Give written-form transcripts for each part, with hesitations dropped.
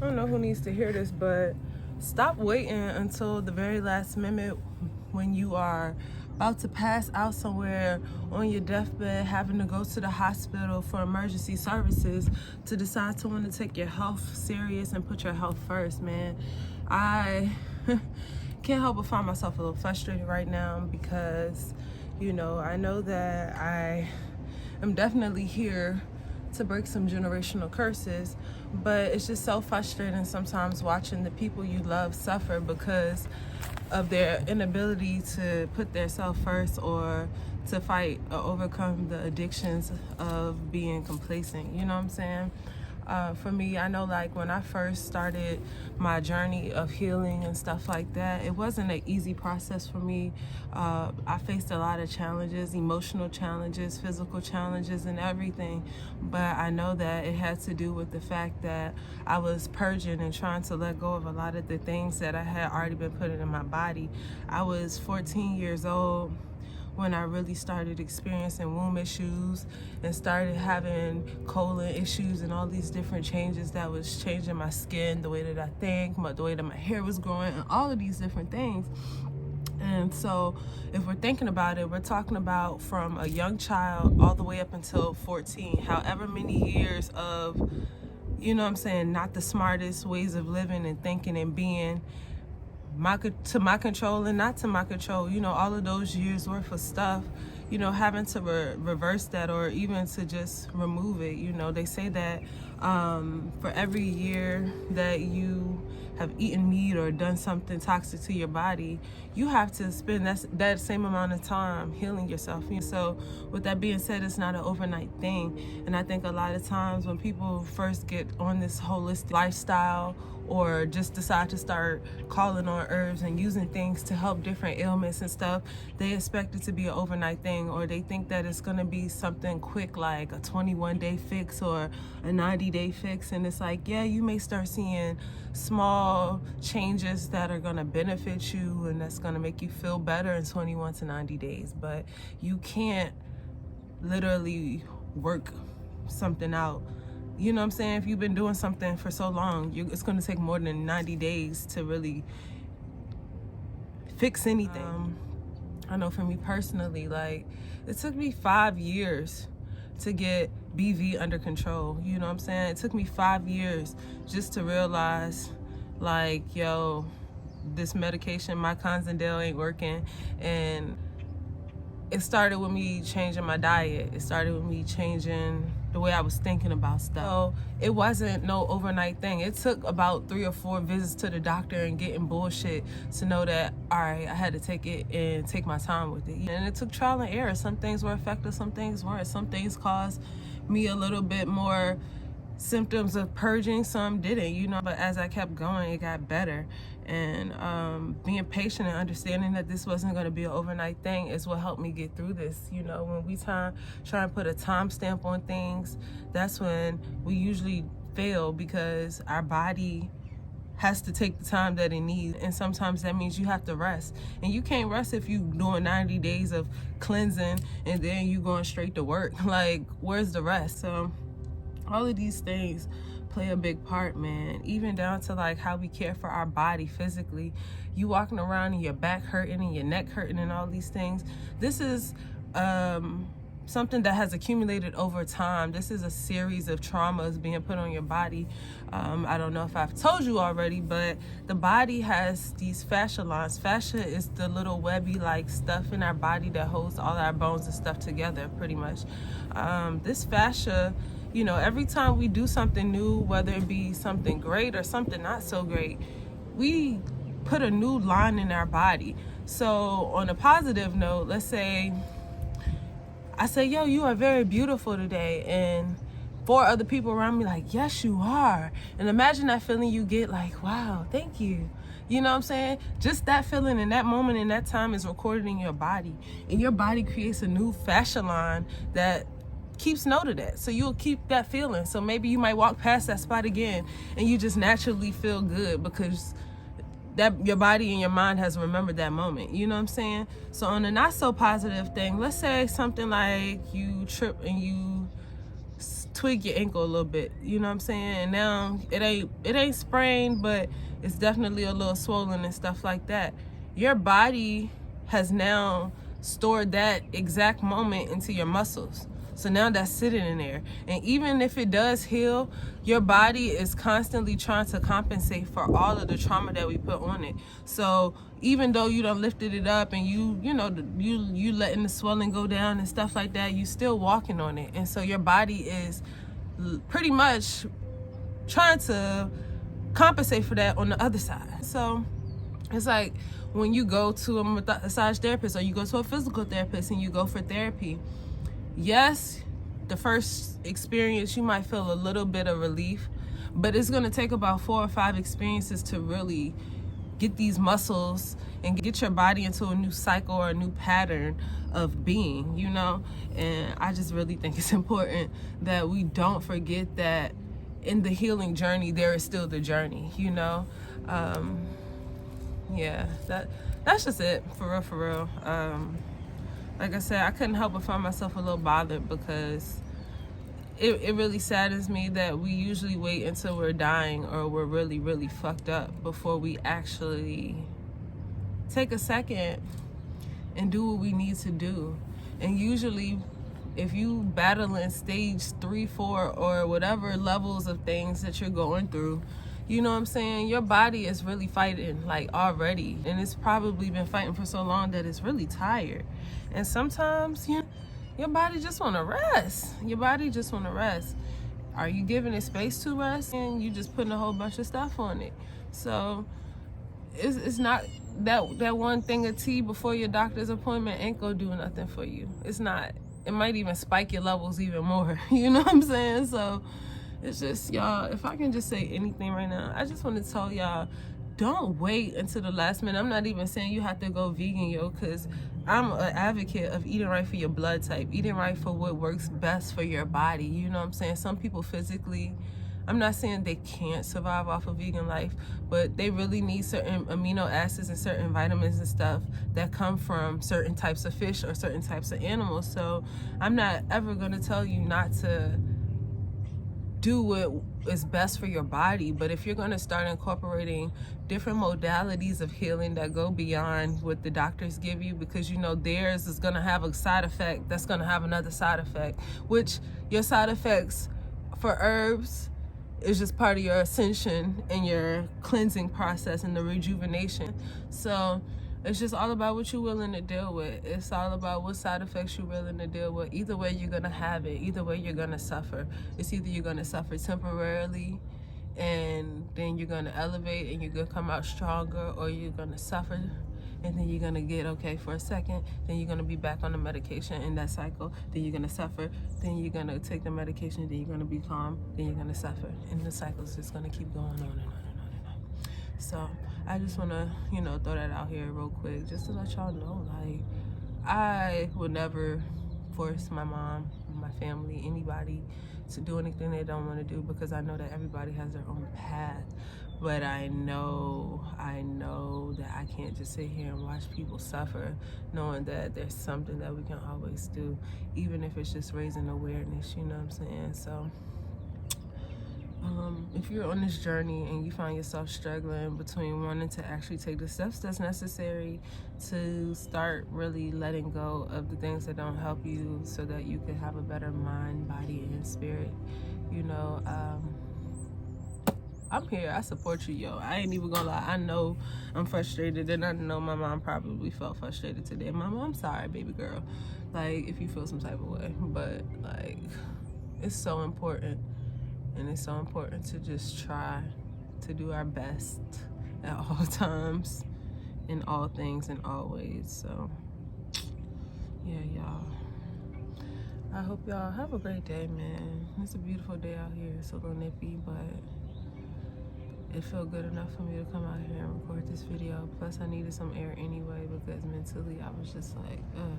I don't know who needs to hear this, but stop waiting until the very last minute when you are about to pass out somewhere on your deathbed, having to go to the hospital for emergency services, to decide to want to take your health serious and put your health first, man. I can't help but find myself a little frustrated right now because, you know, I know that I am definitely here to break some generational curses, but it's just so frustrating sometimes watching the people you love suffer because of their inability to put their self first or to fight or overcome the addictions of being complacent. You know what I'm saying? For me, I know like when I first started my journey of healing and stuff like that, it wasn't an easy process for me. I faced a lot of challenges, emotional challenges, physical challenges, and everything. But I know that it had to do with the fact that I was purging and trying to let go of a lot of the things that I had already been putting in my body. I was 14 years old when I really started experiencing womb issues and started having colon issues and all these different changes that was changing my skin, the way that I think, the way that my hair was growing, and all of these different things. And so if we're thinking about it, we're talking about from a young child all the way up until 14, however many years of, you know what I'm saying, not the smartest ways of living and thinking and being, to my control and not to my control, you know, all of those years worth of stuff, you know, having to reverse that or even to just remove it. You know, they say that for every year that you have eaten meat or done something toxic to your body, you have to spend that same amount of time healing yourself. So with that being said, it's not an overnight thing. And I think a lot of times when people first get on this holistic lifestyle or just decide to start calling on herbs and using things to help different ailments and stuff, they expect it to be an overnight thing, or they think that it's gonna be something quick like a 21-day fix or a 90-day fix. And it's like, yeah, you may start seeing small changes that are gonna benefit you and that's gonna make you feel better in 21 to 90 days, but you can't literally work something out. You know what I'm saying? If you've been doing something for so long, it's going to take more than 90 days to really fix anything. I know for me personally, like, it took me 5 years to get BV under control. You know what I'm saying? It took me 5 years just to realize, like, yo, this medication, my Consendale, ain't working. And it started with me changing my diet. It started with me changing the way I was thinking about stuff. So it wasn't no overnight thing. It took about 3 or 4 visits to the doctor and getting bullshit to know that, all right, I had to take it and take my time with it. And it took trial and error. Some things were effective, some things weren't. Some things caused me a little bit more symptoms of purging, some didn't, you know, but as I kept going, it got better. And being patient and understanding that this wasn't going to be an overnight thing is what helped me get through this. You know, when we try and put a time stamp on things, that's when we usually fail, because our body has to take the time that it needs, and sometimes that means you have to rest. And you can't rest if you doing 90 days of cleansing and then you going straight to work. Like, where's the rest? So all of these things play a big part, man, even down to like how we care for our body physically. You walking around and your back hurting and your neck hurting and all these things. This is something that has accumulated over time. This is a series of traumas being put on your body. I don't know if I've told you already, but the body has these fascia lines. Fascia is the little webby like stuff in our body that holds all our bones and stuff together, pretty much. This fascia, you know, every time we do something new, whether it be something great or something not so great, we put a new line in our body. So on a positive note, let's say I say, yo, you are very beautiful today, and 4 other people around me like, yes, you are. And imagine that feeling you get, like, wow, thank you. You know what I'm saying? Just that feeling in that moment, in that time, is recorded in your body, and your body creates a new fascia line that keeps note of that. So you'll keep that feeling. So maybe you might walk past that spot again and you just naturally feel good because that your body and your mind has remembered that moment. You know what I'm saying? So on a not so positive thing, let's say something like you trip and you tweak your ankle a little bit, you know what I'm saying? And now it ain't sprained, but it's definitely a little swollen and stuff like that. Your body has now stored that exact moment into your muscles. So now that's sitting in there. And even if it does heal, your body is constantly trying to compensate for all of the trauma that we put on it. So even though you done lifted it up and you letting the swelling go down and stuff like that, you still walking on it. And so your body is pretty much trying to compensate for that on the other side. So it's like when you go to a massage therapist or you go to a physical therapist and you go for therapy, yes, the first experience you might feel a little bit of relief, but it's going to take about 4 or 5 experiences to really get these muscles and get your body into a new cycle or a new pattern of being, you know? And I just really think it's important that we don't forget that in the healing journey, there is still the journey, you know? Yeah, that's just it, for real. Like I said, I couldn't help but find myself a little bothered because it really saddens me that we usually wait until we're dying or we're really, really fucked up before we actually take a second and do what we need to do. And usually, if you battling stage 3, 4, or whatever levels of things that you're going through, you know what I'm saying? Your body is really fighting, like, already. And it's probably been fighting for so long that it's really tired. And sometimes, your body just want to rest. Your body just want to rest. Are you giving it space to rest? And you just putting a whole bunch of stuff on it. So it's not that one thing of tea before your doctor's appointment ain't gonna do nothing for you. It's not. It might even spike your levels even more. You know what I'm saying? So it's just, y'all, if I can just say anything right now, I just want to tell y'all, don't wait until the last minute. I'm not even saying you have to go vegan, yo, because I'm an advocate of eating right for your blood type, eating right for what works best for your body. You know what I'm saying? Some people physically, I'm not saying they can't survive off of vegan life, but they really need certain amino acids and certain vitamins and stuff that come from certain types of fish or certain types of animals. So I'm not ever going to tell you not to do what is best for your body, but if you're going to start incorporating different modalities of healing that go beyond what the doctors give you, because you know theirs is going to have a side effect that's going to have another side effect, which your side effects for herbs is just part of your ascension and your cleansing process and the rejuvenation. So it's just all about what you're willing to deal with. It's all about what side effects you're willing to deal with. Either way, you're going to have it. Either way, you're going to suffer. It's either you're going to suffer temporarily and then you're going to elevate and you're going to come out stronger, or you're going to suffer and then you're going to get okay for a second. Then you're going to be back on the medication in that cycle. Then you're going to suffer. Then you're going to take the medication. Then you're going to be calm. Then you're going to suffer. And the cycle is just going to keep going on and on and on and on. So I just want to, throw that out here real quick just to let y'all know, like, I would never force my mom, my family, anybody to do anything they don't want to do, because I know that everybody has their own path. But I know that I can't just sit here and watch people suffer, knowing that there's something that we can always do, even if it's just raising awareness, you know what I'm saying? So if you're on this journey and you find yourself struggling between wanting to actually take the steps that's necessary to start really letting go of the things that don't help you so that you can have a better mind, body, and spirit, I'm here. I support you, yo. I ain't even gonna lie. I know I'm frustrated, and I know my mom probably felt frustrated today. Mama, I'm sorry, baby girl. Like, if you feel some type of way. But, like, it's so important. And it's so important to just try to do our best at all times, in all things, and always. So, yeah, y'all. I hope y'all have a great day, man. It's a beautiful day out here. It's a little nippy, but it felt good enough for me to come out here and record this video. Plus, I needed some air anyway, because mentally I was just like, ugh.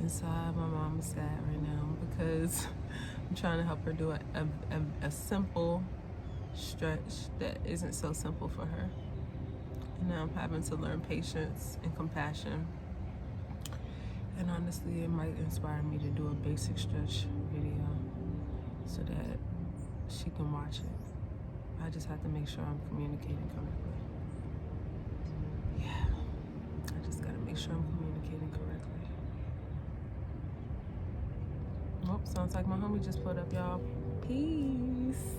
Inside, my mom is sad right now because I'm trying to help her do a simple stretch that isn't so simple for her. And now I'm having to learn patience and compassion. And honestly, it might inspire me to do a basic stretch video. so that she can watch it. I just have to make sure I'm communicating correctly. Yeah, I just gotta make sure I'm communicating correctly. Oh, sounds like my homie just put up, y'all. Peace.